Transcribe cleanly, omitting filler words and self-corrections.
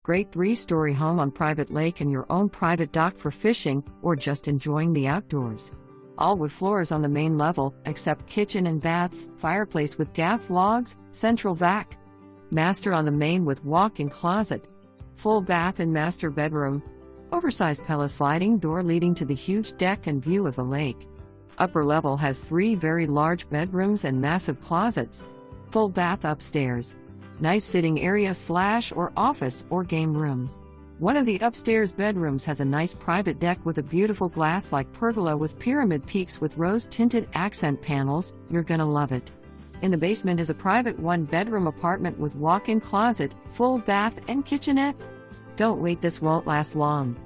Great 3-story home on private lake and your own private dock for fishing or just enjoying the outdoors. All wood floors on the main level, except kitchen and baths, fireplace with gas logs, central vac. Master on the main with walk-in closet. Full bath and master bedroom. Oversized Pella sliding door leading to the huge deck and view of the lake. Upper level has 3 very large bedrooms and massive closets. Full bath upstairs. Nice sitting area / or office or game room. One of the upstairs bedrooms has a nice private deck with a beautiful glass-like pergola with pyramid peaks with rose-tinted accent panels. You're gonna love it. In the basement is a private 1-bedroom apartment with walk-in closet, full bath and kitchenette. Don't wait, this won't last long.